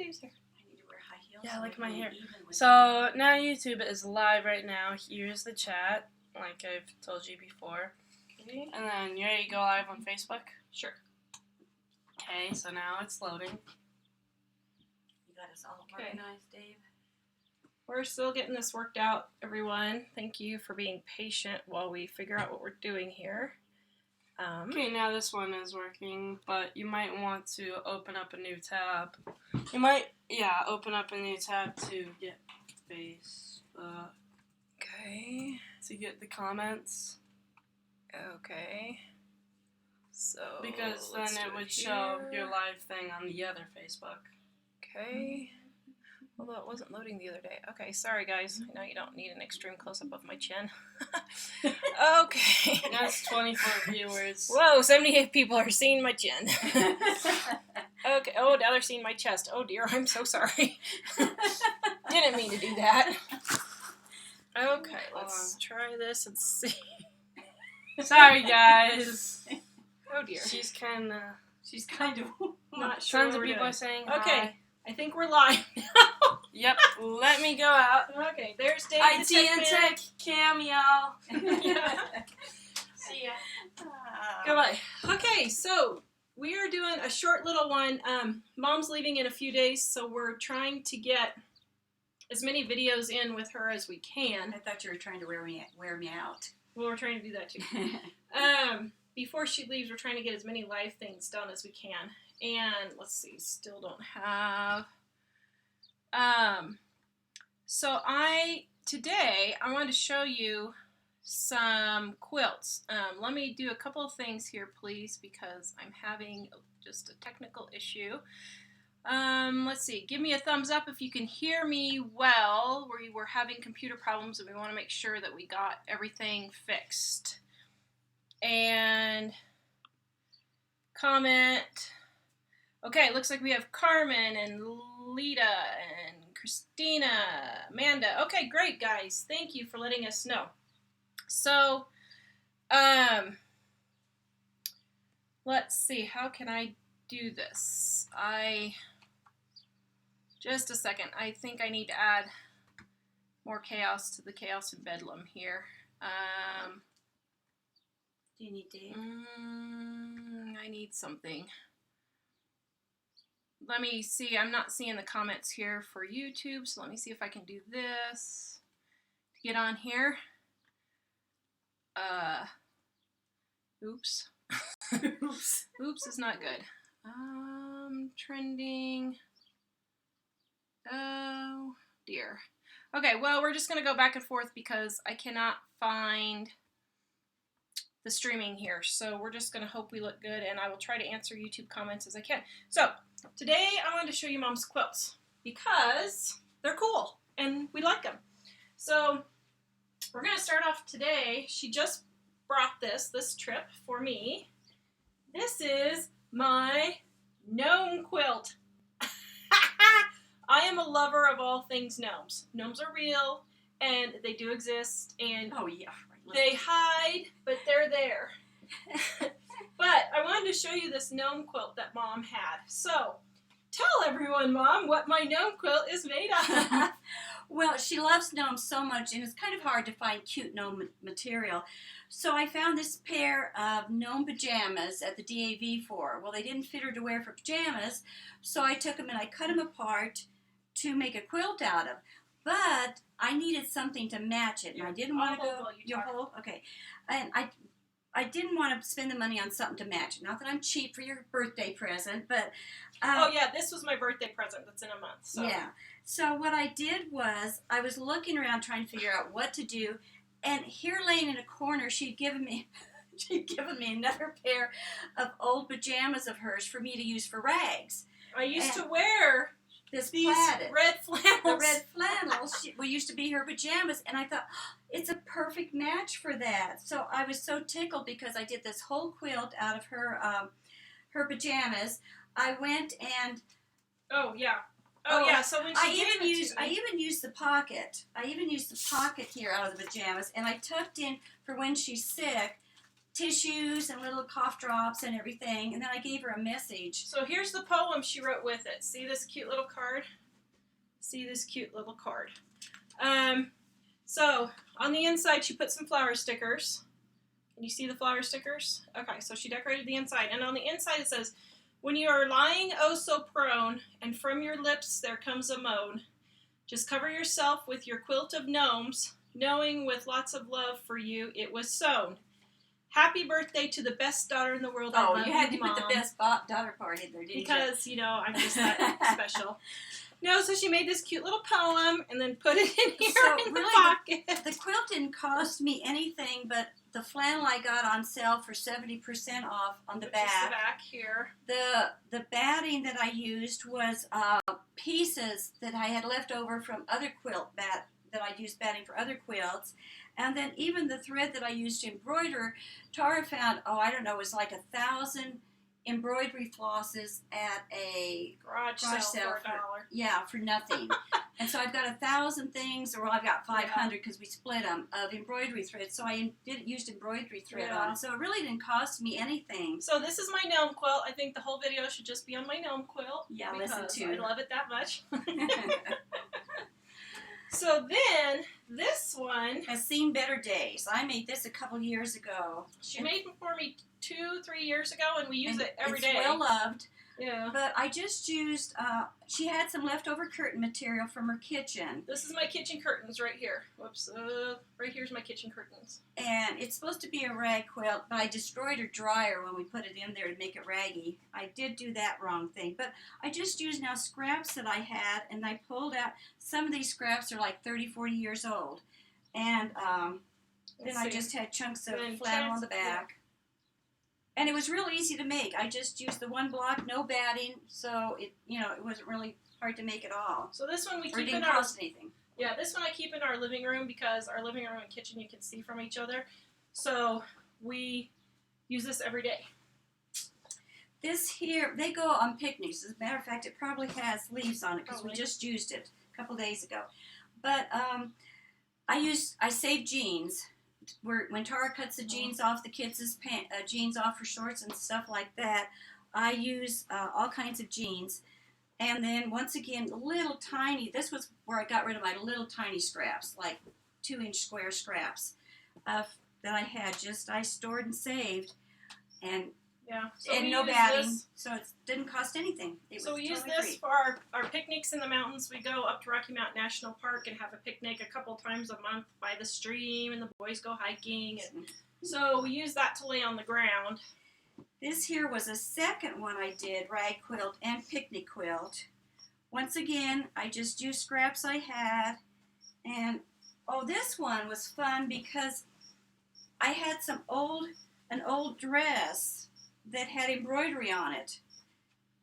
Dave's hair. I need to wear high heels. Yeah, I like my hair. With So now YouTube is live right now. Here's the chat, like I've told you before. Okay. And then you ready to go live on Facebook? Sure. Okay, so now it's loading. You got us all organized, Dave. We're still getting this worked out, everyone. Thank you for being patient while we figure out what we're doing here. Okay, now this one is working, but you might want to open up a new tab. You might, open up a new tab to get Facebook. Okay. To get the comments. Okay. So, because then it would show your live thing on the other Facebook. Okay. Although it wasn't loading the other day. Okay, sorry guys. I know you don't need an extreme close-up of my chin. Okay. That's 24 viewers. Whoa, 78 people are seeing my chin. Okay. Oh, now they're seeing my chest. Oh dear, I'm so sorry. Didn't mean to do that. Okay, let's try this and see. Sorry guys. Oh dear. She's kind of not sure. Tons of people are saying hi. Okay. I think we're live now. Yep. Let me go out. Okay, there's Dave. IT and Tech Cam, y'all. See ya. Goodbye. Okay, so we are doing a short little one. Mom's leaving in a few days, so we're trying to get as many videos in with her as we can. I thought you were trying to wear me out. Well, we're trying to do that too. Before she leaves, we're trying to get as many live things done as we can. And let's see, still don't have. So today I wanted to show you some quilts. Let me do a couple of things here, please, because I'm having just a technical issue. Let's see, give me a thumbs up if you can hear me well. We were having computer problems and we want to make sure that we got everything fixed. And comment. Okay, looks like we have Carmen and Lita and Christina, Amanda. Okay, great, guys. Thank you for letting us know. So, let's see. How can I do this? Just a second. I think I need to add more chaos to the chaos and bedlam here. Do you need Dave? I need something. Let me see. I'm not seeing the comments here for YouTube, so let me see if I can do this to get on here. Oops. Oops is not good. Trending. Oh dear. Okay, well, we're just going to go back and forth because I cannot find the streaming here. So we're just going to hope we look good, and I will try to answer YouTube comments as I can. So today I wanted to show you Mom's quilts because they're cool and we like them. So we're going to start off today. She just brought this trip for me. This is my gnome quilt. I am a lover of all things gnomes. Gnomes are real and they do exist, and oh yeah, they hide, but they're there. But I wanted to show you this gnome quilt that Mom had. So, tell everyone, Mom, what my gnome quilt is made of. Well, she loves gnomes so much, and it's kind of hard to find cute gnome material. So I found this pair of gnome pajamas at the DAV for. Well, they didn't fit her to wear for pajamas, so I took them and I cut them apart to make a quilt out of. But I needed something to match it, and I didn't want to go. Your whole okay, and I didn't want to spend the money on something to match it. Not that I'm cheap for your birthday present, but oh yeah, this was my birthday present. That's in a month. So. Yeah. So what I did was I was looking around trying to figure out what to do, and here laying in a corner, she'd given me another pair of old pajamas of hers for me to use for rags. I used to wear these red flannels. The red flannels used to be her pajamas, and I thought, oh, it's a perfect match for that. So I was so tickled because I did this whole quilt out of her her pajamas. I went and so when she I even used the pocket. I even used the pocket here out of the pajamas, and I tucked in for when she's sick tissues and little cough drops and everything, and then I gave her a message. So here's the poem she wrote with it. See this cute little card? See this cute little card. So on the inside she put some flower stickers. Can you see the flower stickers? Okay, so she decorated the inside. And on the inside it says, when you are lying oh so prone, and from your lips there comes a moan, just cover yourself with your quilt of gnomes, knowing with lots of love for you it was sewn. Happy birthday to the best daughter in the world. Oh, you had to put the best daughter part in there, didn't you? Because, you know, I'm just that special. No, so she made this cute little poem and then put it in here in the pocket. The quilt didn't cost me anything but the flannel I got on sale for 70% off on the back. Just the back here. The batting that I used was pieces that I had left over from other that I used batting for other quilts. And then even the thread that I used to embroider, Tara found, it was like 1,000 embroidery flosses at a garage sale for $1. Yeah, for nothing. And so I've got 1,000 things, or I've got 500 because we split them, of embroidery thread. So I used embroidery thread on it. So it really didn't cost me anything. So this is my gnome quilt. I think the whole video should just be on my gnome quilt. Yeah, listen to. I love it that much. So then, this one has seen better days. I made this a couple years ago. She made it for me 2-3 years ago, and we use it every day. It's well loved. Yeah. But I just used, she had some leftover curtain material from her kitchen. This is my kitchen curtains right here. Whoops. Right here's my kitchen curtains. And it's supposed to be a rag quilt, but I destroyed her dryer when we put it in there to make it raggy. I did do that wrong thing. But I just used now scraps that I had, and I pulled out, some of these scraps are like 30, 40 years old. And then I just had chunks of flannel on the back. And it was real easy to make. I just used the one block, no batting, so it wasn't really hard to make at all. So this one we keep in our... It didn't cost anything. Yeah, this one I keep in our living room because our living room and kitchen you can see from each other. So we use this every day. This here, they go on picnics. As a matter of fact, it probably has leaves on it because we just used it a couple days ago. But I saved jeans. When Tara cuts the jeans off the kids' jeans off for shorts and stuff like that, I use all kinds of jeans. And then once again, little tiny, this was where I got rid of my little tiny scraps, like 2-inch square scraps that I had I stored and saved. And so and no batting, so it didn't cost anything. So we use this for our picnics in the mountains. We go up to Rocky Mountain National Park and have a picnic a couple times a month by the stream, and the boys go hiking. And so we use that to lay on the ground. This here was a second one I did, rag quilt and picnic quilt. Once again, I just used scraps I had. And, this one was fun because I had an old dress that had embroidery on it.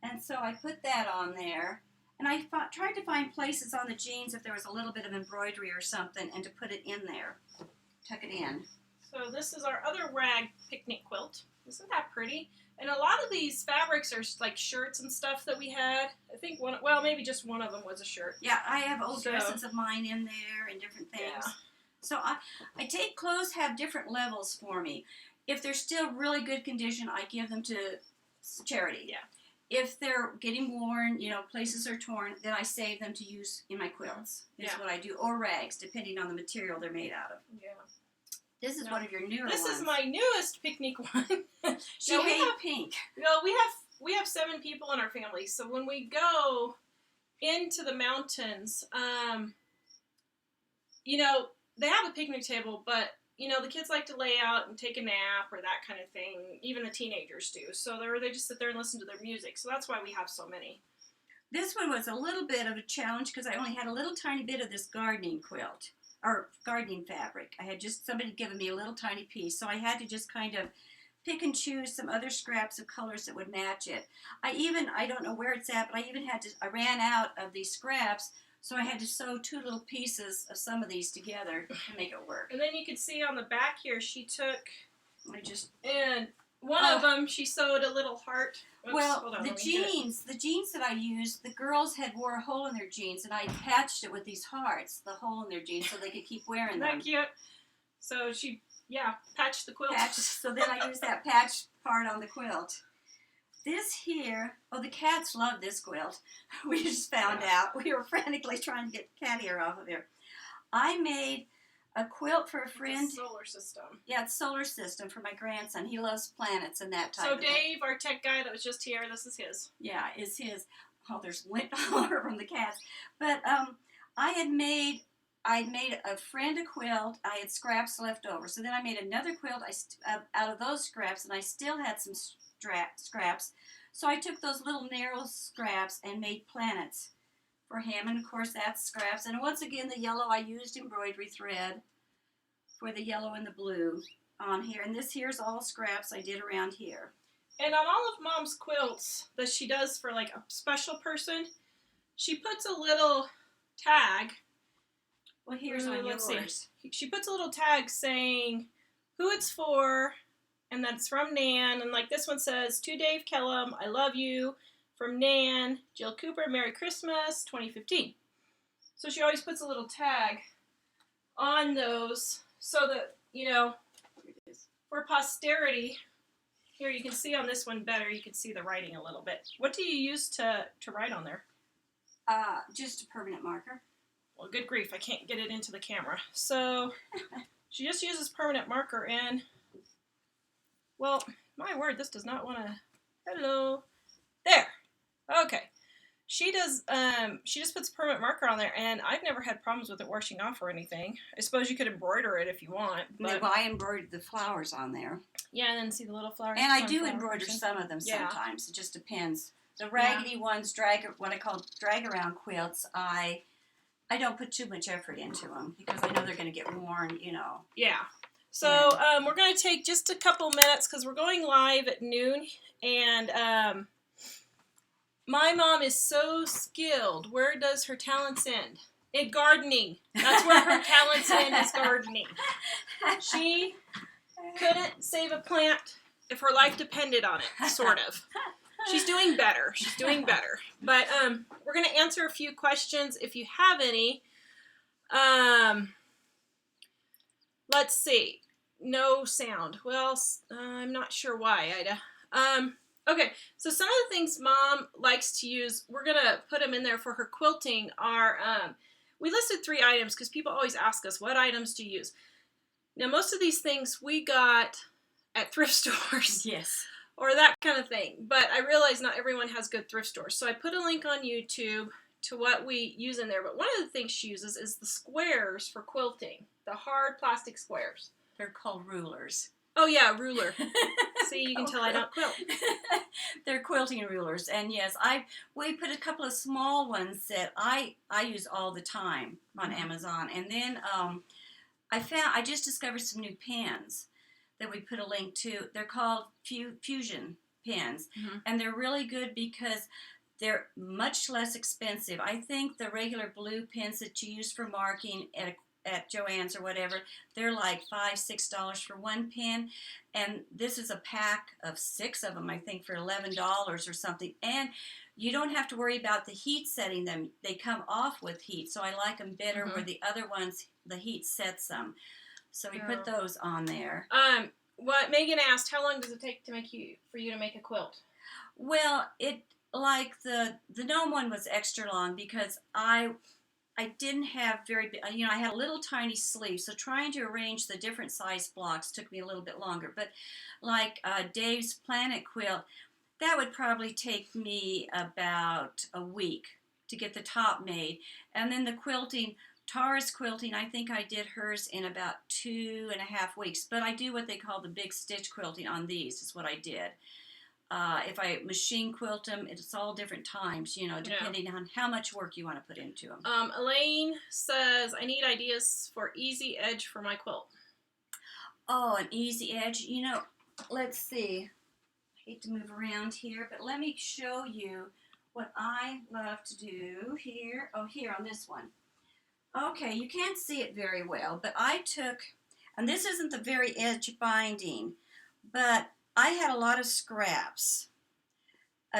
And so I put that on there. And I tried to find places on the jeans if there was a little bit of embroidery or something and to put it in there. Tuck it in. So this is our other rag picnic quilt. Isn't that pretty? And a lot of these fabrics are like shirts and stuff that we had. I think maybe just one of them was a shirt. Yeah, I have old dresses of mine in there and different things. Yeah. So I take clothes have different levels for me. If they're still really good condition, I give them to charity. Yeah. If they're getting worn, places are torn, then I save them to use in my quilts. Is what I do. Or rags, depending on the material they're made out of. Yeah. This is one of your newer ones. This is my newest picnic one. She hates pink. Well, we have 7 people in our family, so when we go into the mountains, they have a picnic table, but the kids like to lay out and take a nap or that kind of thing. Even the teenagers do. So they just sit there and listen to their music. So that's why we have so many. This one was a little bit of a challenge because I only had a little tiny bit of this gardening quilt. Or gardening fabric. I had somebody given me a little tiny piece, so I had to just kind of pick and choose some other scraps of colors that would match it. I don't know where it's at, but I ran out of these scraps, so I had to sew 2 little pieces of some of these together to make it work. And then you can see on the back here, she took, one of them, she sewed a little heart. Oops, the jeans that I used, the girls had wore a hole in their jeans, and I patched it with these hearts, the hole in their jeans, so they could keep wearing them. Isn't that cute? So she Yeah, patch the quilt. Patch. So then I use that patch part on the quilt. This here, oh, the cats love this quilt. We just found out. We were frantically trying to get cat hair off of here. I made a quilt for a friend. It's a solar system. Yeah, it's solar system for my grandson. He loves planets and that type of thing. So Dave, our tech guy that was just here, this is his. Yeah, is his. Oh, there's lint all over from the cats. But I'd made a friend a quilt. I had scraps left over. So then I made another quilt out of those scraps, and I still had some scraps. So I took those little narrow scraps and made planets for him. And, of course, that's scraps. And once again, the yellow, I used embroidery thread for the yellow and the blue on here. And this here's all scraps I did around here. And on all of Mom's quilts that she does for, like, a special person, she puts a little tag. Well, here's on yours. See. She puts a little tag saying who it's for, and that it's from Nan. And like this one says, to Dave Kellum, I love you. From Nan, Jill Cooper, Merry Christmas, 2015. So she always puts a little tag on those so that, you know, for posterity. Here you can see on this one better. You can see the writing a little bit. What do you use to write on there? Just a permanent marker. Well, good grief, I can't get it into the camera. So she just uses permanent marker and, well, my word, this does not want to, hello, there, okay. She does, she just puts permanent marker on there, and I've never had problems with it washing off or anything. I suppose you could embroider it if you want. But well, I embroidered the flowers on there. Yeah, and then see the little flowers. And I do embroider some of them sometimes. It just depends. The raggedy ones, what I call drag around quilts, I don't put too much effort into them because I know they're going to get worn, you know. Yeah. So we're going to take just a couple minutes because we're going live at noon. And my mom is so skilled. Where does her talents end? In gardening. That's where her talents end, is gardening. She couldn't save a plant if her life depended on it, sort of. She's doing better. She's doing better. But we're going to answer a few questions if you have any. Let's see. No sound. Well, I'm not sure why, Ida. Okay, so some of the things Mom likes to use, we're going to put them in there for her quilting, are, we listed 3 items because people always ask us, what items do you use? Now, most of these things we got at thrift stores. Yes. Or that kind of thing. But I realize not everyone has good thrift stores. So I put a link on YouTube to what we use in there. But one of the things she uses is the squares for quilting. The hard plastic squares. They're called rulers. Oh, yeah, ruler. See, you can tell I don't quilt. They're quilting rulers. And yes, we put a couple of small ones that I use all the time on Amazon. And then I just discovered some new pens that we put a link to. They're called Fusion pens, and they're really good because they're much less expensive. I think the regular blue pens that you use for marking at Joann's or whatever, they're like $5, $6 for one pen, and this is a pack of 6 of them, I think, for $11 or something, and you don't have to worry about the heat setting them. They come off with heat, so I like them better where the other ones, the heat sets them. So we put those on there. What Megan asked, how long does it take for you to make a quilt? Well, the gnome one was extra long because I didn't have I had a little tiny sleeve, so trying to arrange the different size blocks took me a little bit longer. But like Dave's Planet quilt, that would probably take me about a week to get the top made. And then the quilting, Tara's quilting, I think I did hers in about 2.5 weeks. But I do what they call the big stitch quilting on these, is what I did. If I machine quilt them, it's all different times, depending on how much work you want to put into them. Elaine says, I need ideas for easy edge for my quilt. Oh, an easy edge. Let's see. I hate to move around here, but let me show you what I love to do here. Oh, here on this one. Okay, you can't see it very well, but I took, and this isn't the very edge binding, but I had a lot of scraps,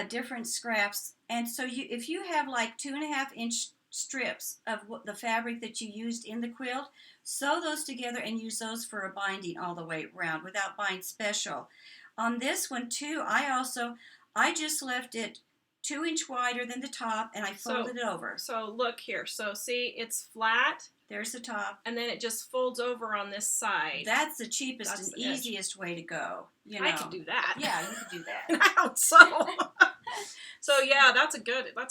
different scraps, and so if you have like 2.5 inch strips of the fabric that you used in the quilt, sew those together and use those for a binding all the way around without buying special. On this one too, I just left it 2-inch wider than the top, and I folded it over. So look here. So see, it's flat. There's the top. And then it just folds over on this side. That's the cheapest and easiest way to go. You know. I could do that. Yeah, you could do that. I don't sew. So yeah, that's an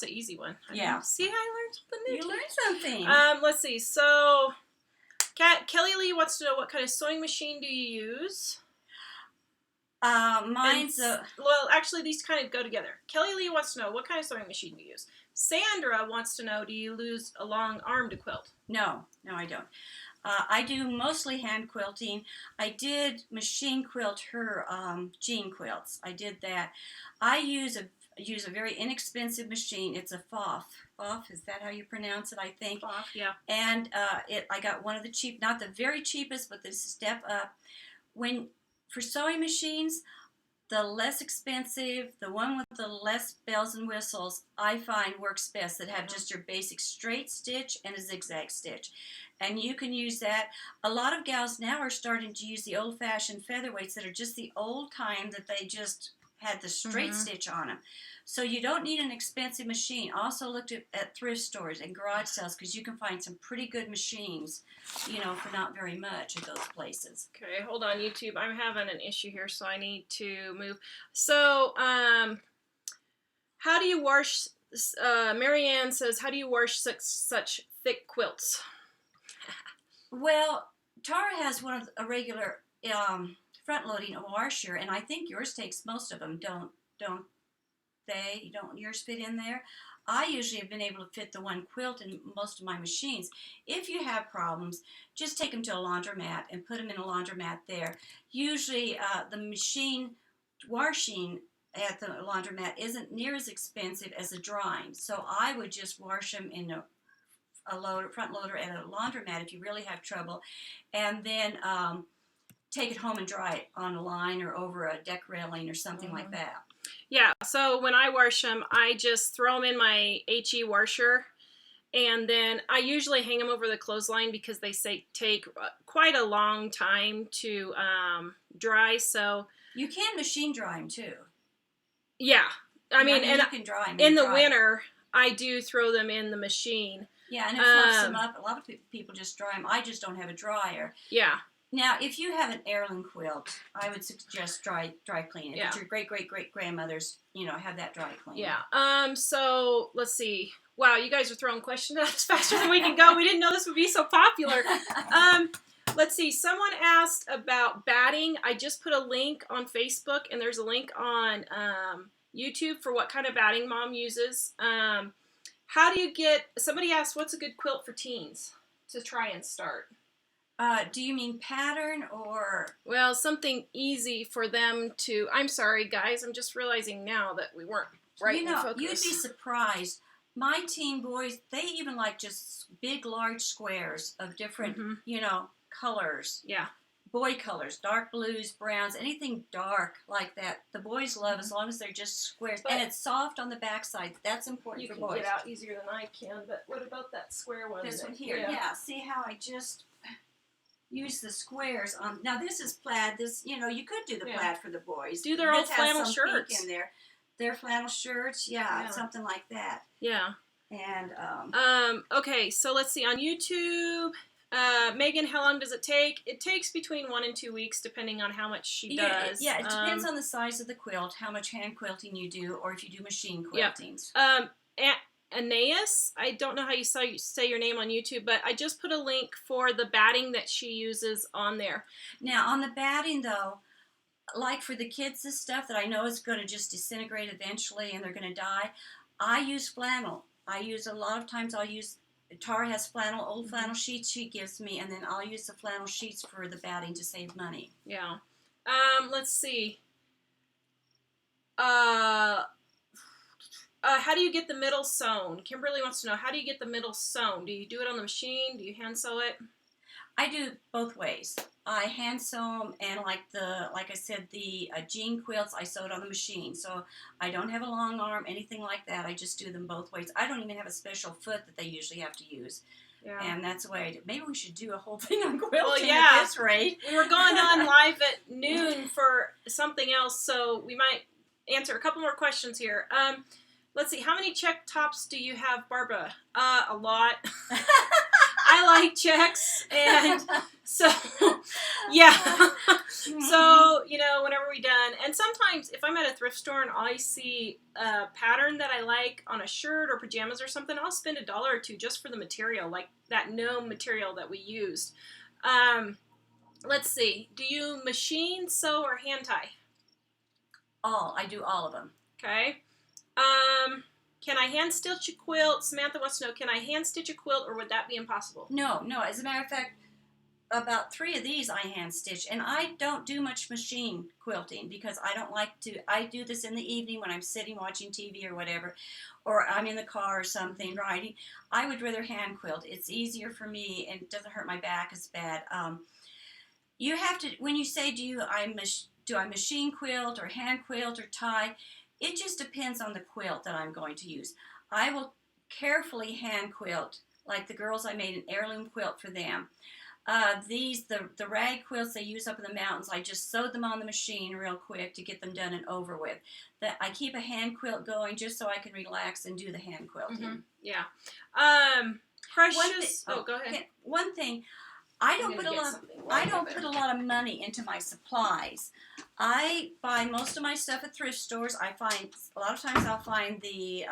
easy one. See how I learned something new? You learned something. Let's see. So Kelly Lee wants to know, what kind of sewing machine do you use? Well, actually, these kind of go together. Kelly Lee wants to know, what kind of sewing machine do you use? Sandra wants to know, do you use a long arm to quilt? No, I don't. I do mostly hand quilting. I did machine quilt her jean quilts. I did that. I use a very inexpensive machine. It's a Foff. Foff, is that how you pronounce it? I think. Foff, yeah. And I got one of the cheap, not the very cheapest, but the step up. For sewing machines, the less expensive, the one with the less bells and whistles, I find works best, that have just your basic straight stitch and a zigzag stitch. And you can use that. A lot of gals now are starting to use the old-fashioned featherweights that are just the old kind, that they just had the straight stitch on them. So you don't need an expensive machine. Also looked at thrift stores and garage sales, because you can find some pretty good machines, for not very much at those places. Okay, hold on, YouTube. I'm having an issue here, so I need to move. So, how do you wash, Marianne says, how do you wash such thick quilts? Well, Tara has one of a regular front-loading washer, and I think yours takes most of them, don't they? Don't yours fit in there? I usually have been able to fit the one quilt in most of my machines. If you have problems, just take them to a laundromat and put them in a laundromat there. Usually the machine washing at the laundromat isn't near as expensive as the drying. So I would just wash them in a front loader at a laundromat if you really have trouble, and then take it home and dry it on a line or over a deck railing or something like that. Yeah, so when I wash them, I just throw them in my HE washer, and then I usually hang them over the clothesline, because they take quite a long time to dry. So you can machine dry them too. Yeah, I mean, and you can dry them in the winter, I do throw them in the machine. Yeah, and it fluffs them up. A lot of people just dry them. I just don't have a dryer. Yeah. Now, if you have an heirloom quilt, I would suggest dry clean it. Yeah. If your great-great-great-grandmothers, have that dry clean. Yeah. So, let's see. Wow, you guys are throwing questions at us faster than we can go. We didn't know this would be so popular. Let's see. Someone asked about batting. I just put a link on Facebook, and there's a link on YouTube for what kind of batting Mom uses. How do you somebody asked, what's a good quilt for teens to try and start? Do you mean pattern or? Well, something easy for them to. I'm sorry, guys. I'm just realizing now that we weren't right in focus. You'd be surprised. My teen boys, they even like just big, large squares of different, colors. Yeah. Boy colors, dark blues, browns, anything dark like that. The boys love, as long as they're just squares. And it's soft on the backside. That's important for boys. You can get out easier than I can, but what about that square one? This one here. Yeah. See how I just use the squares on. Now this is plaid. This, you could do the plaid for the boys. Do their old flannel shirts in there. Their flannel shirts, something like that. Yeah. And okay, so let's see on YouTube. Megan, how long does it take? It takes between 1 and 2 weeks, depending on how much she does. Yeah, it depends on the size of the quilt, how much hand quilting you do, or if you do machine quiltings. Aeneas, I don't know how you say your name on YouTube, but I just put a link for the batting that she uses on there. Now, on the batting, though, like for the kids, this stuff that I know is going to just disintegrate eventually and they're going to die, I use flannel. A lot of times I'll use, Tara has old flannel sheets she gives me, and then I'll use the flannel sheets for the batting to save money. Yeah. Let's see. How do you get the middle sewn? Kimberly wants to know, how do you get the middle sewn? Do you do it on the machine? Do you hand sew it? I do both ways. I hand sew them, and like I said, the jean quilts I sewed on the machine. So I don't have a long arm, anything like that. I just do them both ways. I don't even have a special foot that they usually have to use. Yeah. And that's the way I do. Maybe we should do a whole thing on quilting at this rate. We were going on live at noon for something else, so we might answer a couple more questions here. Let's see. How many check tops do you have, Barbara? A lot. I like checks, and so, yeah. So, you know, whenever we're done, and sometimes if I'm at a thrift store and I see a pattern that I like on a shirt or pajamas or something, I'll spend $1 or $2 just for the material, like that gnome material that we used. Let's see. Do you machine, sew, or hand tie? I do all of them. Okay. Can I hand stitch a quilt? Samantha wants to know, can I hand stitch a quilt, or would that be impossible? No. As a matter of fact, about 3 of these I hand stitch, and I don't do much machine quilting because I don't like to. I do this in the evening when I'm sitting watching TV or whatever, or I'm in the car or something writing. I would rather hand quilt. It's easier for me, and it doesn't hurt my back as bad. You have to, when you say do I machine quilt or hand quilt or tie, it just depends on the quilt that I'm going to use. I will carefully hand quilt, like the girls, I made an heirloom quilt for them. The rag quilts they use up in the mountains, I just sewed them on the machine real quick to get them done and over with. I keep a hand quilt going just so I can relax and do the hand quilting. Mm-hmm. Yeah. Precious. Go ahead. One thing. I don't put a lot of money into my supplies. I buy most of my stuff at thrift stores. I find a lot of times I'll find the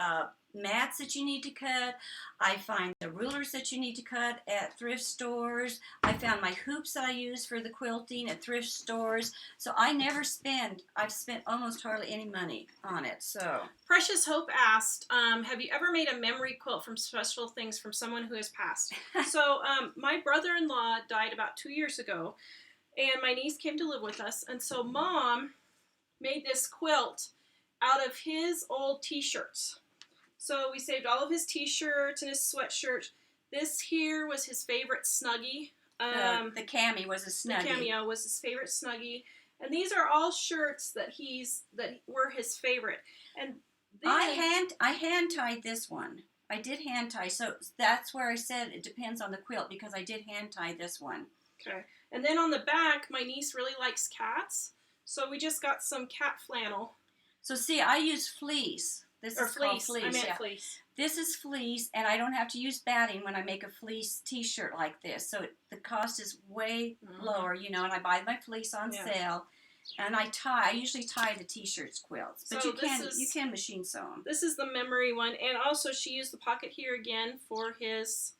mats that you need to cut. I find the rulers that you need to cut at thrift stores. I found my hoops that I use for the quilting at thrift stores. So I've spent almost hardly any money on it. So Precious Hope asked, have you ever made a memory quilt from special things from someone who has passed? So my brother-in-law died about 2 years ago, and my niece came to live with us, and so Mom made this quilt out of his old t-shirts. So we saved all of his t-shirts and his sweatshirts. This here was his favorite Snuggie. The cami was a Snuggie. The cameo was his favorite Snuggie. And these are all shirts that were his favorite. And I hand tied this one. I did hand tie, so that's where I said it depends on the quilt because I did hand tie this one. Okay. And then on the back, my niece really likes cats, so we just got some cat flannel. So see, I use fleece. This is called fleece. I meant fleece. This is fleece, and I don't have to use batting when I make a fleece t-shirt like this. So the cost is way lower, you know, and I buy my fleece on sale. And I usually tie the t-shirts quilts. But you can machine sew them. This is the memory one. And also she used the pocket here again for his,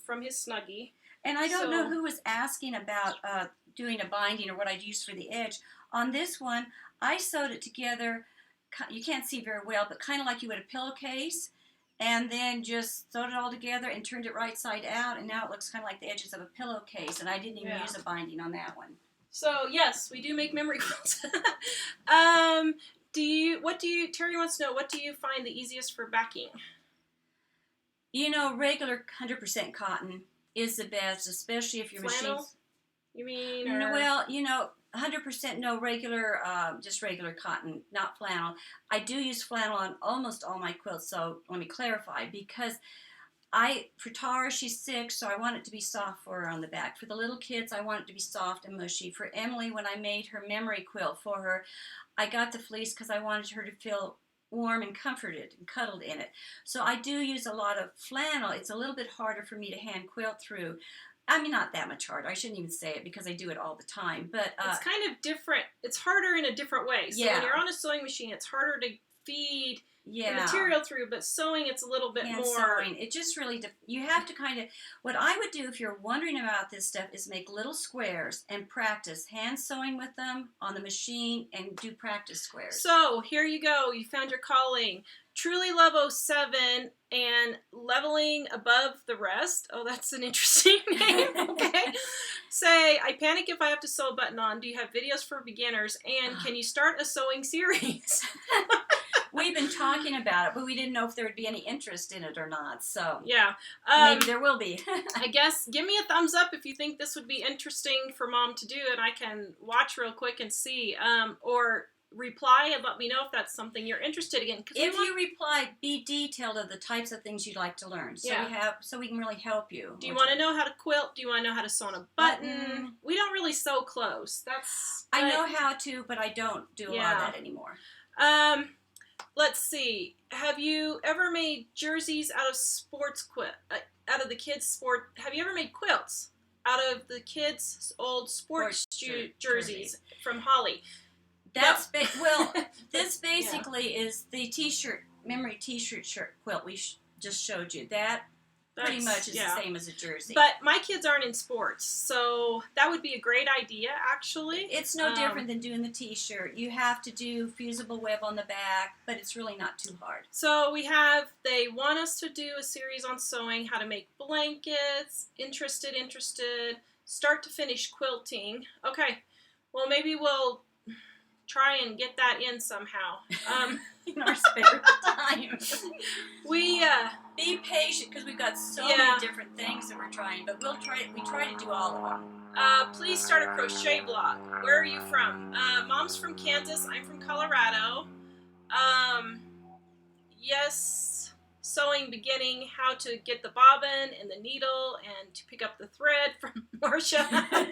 from his Snuggie. And I don't know who was asking about doing a binding or what I'd use for the edge. On this one, I sewed it together. You can't see very well, but kind of like you would a pillowcase, and then just sewed it all together and turned it right side out, and now it looks kind of like the edges of a pillowcase, and I didn't even use a binding on that one. So, yes, we do make memory quilts. Terry wants to know, what do you find the easiest for backing? You know, regular 100% cotton is the best, especially if your machines. You mean? Or... Well, you know, 100% no regular, just regular cotton, not flannel. I do use flannel on almost all my quilts, so let me clarify, because for Tara, she's 6, so I want it to be soft for her on the back. For the little kids, I want it to be soft and mushy. For Emily, when I made her memory quilt for her, I got the fleece because I wanted her to feel warm and comforted and cuddled in it. So I do use a lot of flannel. It's a little bit harder for me to hand quilt through. I mean, not that much harder. I shouldn't even say it because I do it all the time. But it's kind of different. It's harder in a different way. So when you're on a sewing machine, it's harder to feed the material through, but sewing, it's a little bit more. Sewing, it just really, you have to kind of, what I would do if you're wondering about this stuff is make little squares and practice hand sewing with them on the machine and do practice squares. So here you go. You found your calling. Truly Love 07 and Leveling Above the Rest. Oh, that's an interesting name. Okay. Say, I panic if I have to sew a button on. Do you have videos for beginners? And can you start a sewing series? We've been talking about it, but we didn't know if there would be any interest in it or not. So yeah, maybe there will be. I guess give me a thumbs up if you think this would be interesting for Mom to do, and I can watch real quick and see. Or reply and let me know if that's something you're interested in. If you reply, be detailed of the types of things you'd like to learn. So we can really help you. Do you want to know how to quilt? Do you want to know how to sew on a button? We don't really sew close. I know how to, but I don't do a lot of that anymore. Let's see. Have you ever made jerseys out of out of the kids' sport? Have you ever made quilts out of the kids' old sports jerseys from Holly? That's this basically is the t-shirt, memory t-shirt quilt we just showed you. That's pretty much is the same as a jersey. But my kids aren't in sports, so that would be a great idea, actually. It's no different than doing the t-shirt. You have to do fusible web on the back, but it's really not too hard. So they want us to do a series on sewing, how to make blankets, interested, start to finish quilting. Okay, well, maybe we'll try and get that in somehow. In our spare time. Be patient because we've got so many different things that we're trying, but we try to do all of them. Please start a crochet blog. Where are you from? Mom's from Kansas. I'm from Colorado. Yes, sewing beginning, how to get the bobbin and the needle and to pick up the thread from Marcia.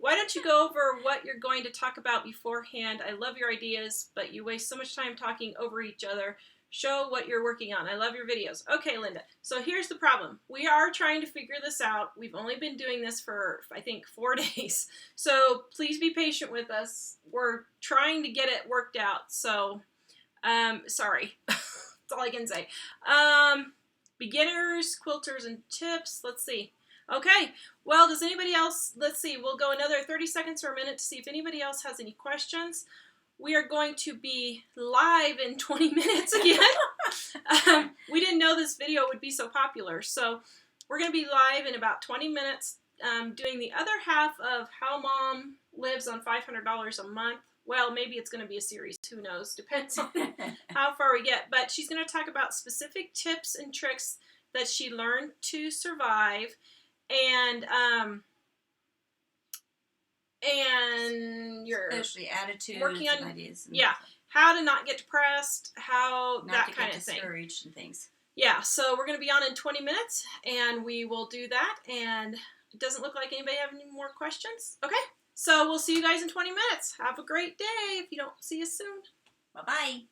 Why don't you go over what you're going to talk about beforehand? I love your ideas, but you waste so much time talking over each other. Show what you're working on. I love your videos. Okay, Linda. So here's the problem. We are trying to figure this out. We've only been doing this for, I think, 4 days. So please be patient with us. We're trying to get it worked out. So, sorry. That's all I can say. Beginners, quilters, and tips. Let's see. Okay, well, does anybody else, let's see, we'll go another 30 seconds or a minute to see if anybody else has any questions. We are going to be live in 20 minutes again. We didn't know this video would be so popular, so we're going to be live in about 20 minutes doing the other half of how Mom lives on $500 a month. Well, maybe it's going to be a series, who knows, depends on how far we get. But she's going to talk about specific tips and tricks that she learned to survive. And your especially attitudes working on and ideas. And how to not get depressed, how not that to kind get of thing. Discouraged and things. Yeah, so we're going to be on in 20 minutes, and we will do that. And it doesn't look like anybody have any more questions. Okay, so we'll see you guys in 20 minutes. Have a great day if you don't see us soon. Bye-bye.